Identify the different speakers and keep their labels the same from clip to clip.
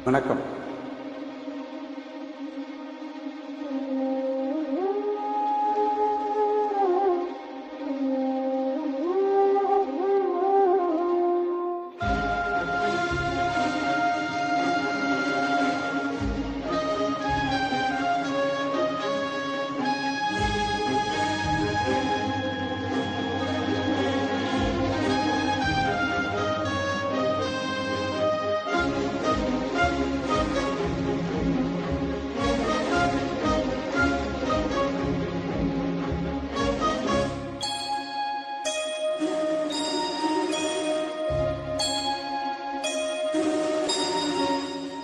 Speaker 1: வணக்கம்.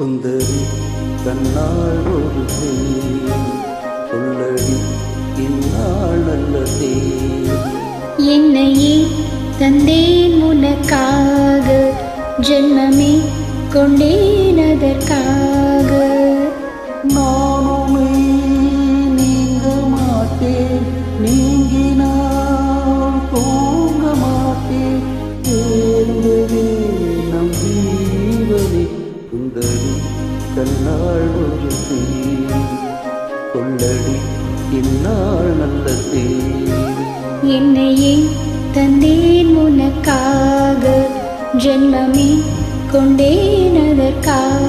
Speaker 1: சுந்தரி கண்ணாள் ஒரு சொல்லடி இந்நாள் நல்லதே.
Speaker 2: என்னையே தந்தேன் உனக்காக, ஜென்மமே கொண்டேன் அதற்காக.
Speaker 1: நானுமே நீங்க மாட்டேன், நீங்கினால் தூங்க மாட்டேன். தேர்ந்ததே நம் ஜீவனே. சுந்தரி கண்ணாள் ஒரு சொல்லடி இந்நாள் நல்லதே.
Speaker 2: என்னையே தந்தேன் உனக்காக, ஜென்மமே கொண்டேன் அதற்காக.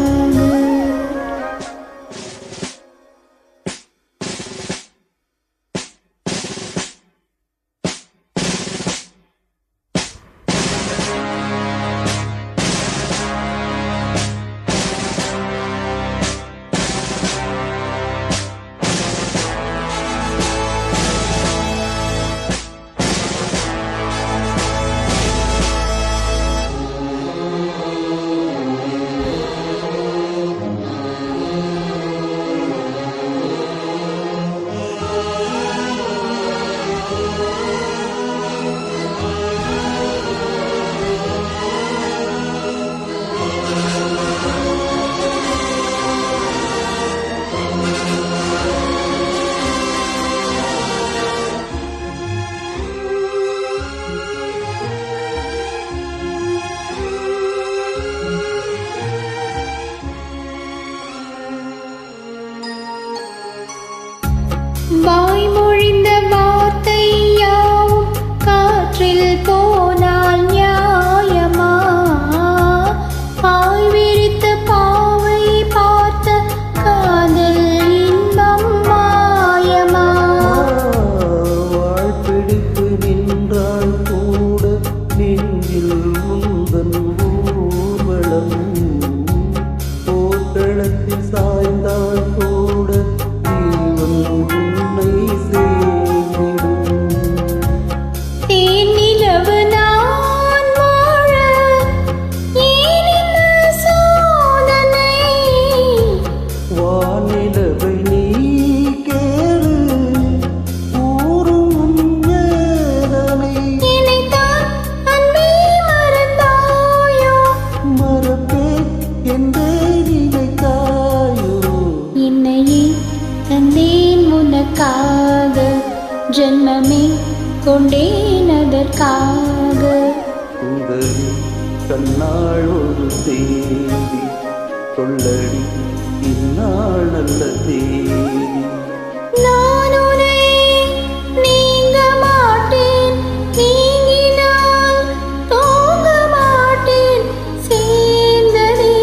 Speaker 2: வாய்மொழிந்த வார்த்தை யாவும் காற்றில் போனால் நியாயமா? பாய் விரித்த பாவை பார்த்த காதல் இன்பம் மாயமா?
Speaker 1: வாழ்பிடித்து நின்றால் கூட நெஞ்சில் உந்தன் ஊர்வலம். போர்க்களத்தில் சாய்ந்தால் கூட
Speaker 2: ஜென்மமே கொண்டேன் அதற்காக.
Speaker 1: சுந்தரி கண்ணாள் ஒரு செய்தி சொல்லடி இந்நாள் நல்ல செய்தி.
Speaker 2: நான் உன்னை நீங்க மாட்டேன், நீங்கினால் தூங்க மாட்டேன். சேர்ந்ததே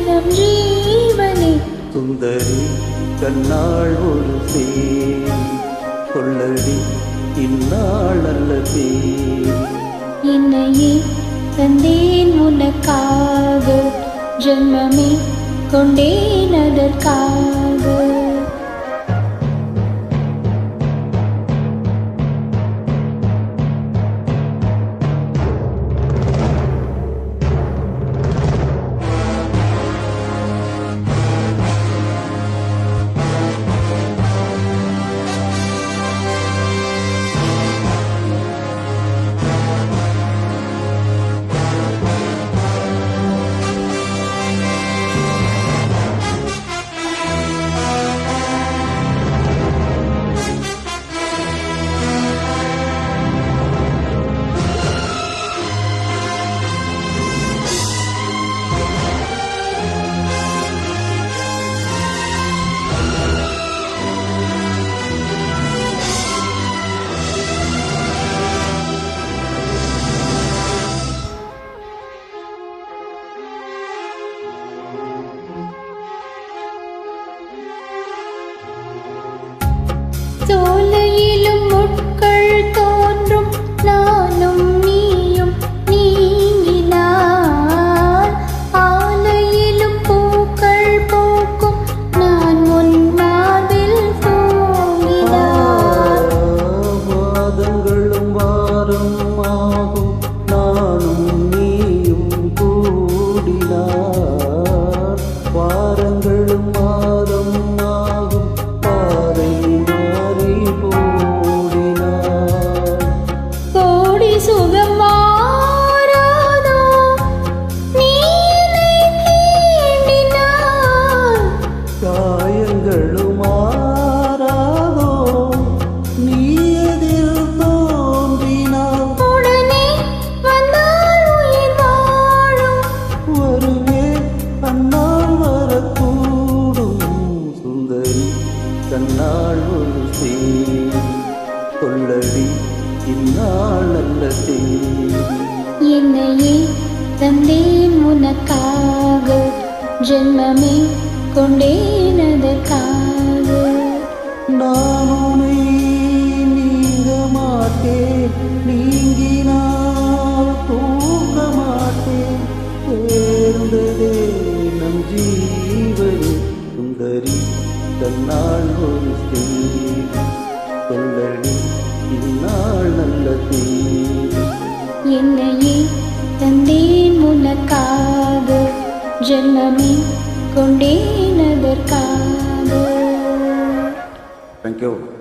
Speaker 2: நம் ஜீவனே.
Speaker 1: சுந்தரி கண்ணாள் ஒரு செய்தி சொல்லடி இந்நாள் நல்ல செய்தி.
Speaker 2: என்னையே தந்தேன் உனக்காக, ஜென்மமே கொண்டேன் அதற்காக. சோலையிலும் முட்கள் தோன்றும் நானும் நீயும் நீங்கினார் ஆலையிலும் பூக்கள் பூக்கும் நான் உன் மார்பில் தூங்கினார்
Speaker 1: வாதங்களும் வாரம் ஆகும் நானும் நீயும் கூடினார் வாரங்களும் மாதம் ஆகும் பாறை மாறி போடினார்
Speaker 2: கோடி சுகம் மாறாதோ நீ என்னை தீண்டினார்
Speaker 1: காயங்களும் மாறாதோ நீ எதில் தோன்றினார்
Speaker 2: உடனே வந்தால் உயிர் வாழும்
Speaker 1: வருவே அந்நாள் வரக்கூடும் சுந்தரி தன்னாள் ஒரு சேரி கொள்ளடி இந்நாள் நல்ல தேதி
Speaker 2: என்னையே தந்தேன் உனக்காக ஜென்மமே கொண்டேன் அதற்காக
Speaker 1: நான் உன்னை நீங்க மாட்டேன் நீங்கினால் தூங்க மாட்டேன் சேர்ந்ததே நம் ஜீவனே சுந்தரி தன்னாள் ஒரு சேரி கொள்ளடி இந்நாள் நல்ல தேதி
Speaker 2: என்னையே தந்தேன் உனக்காக ஜென்மமே கொண்டேன் அதற்காக
Speaker 1: Thank you.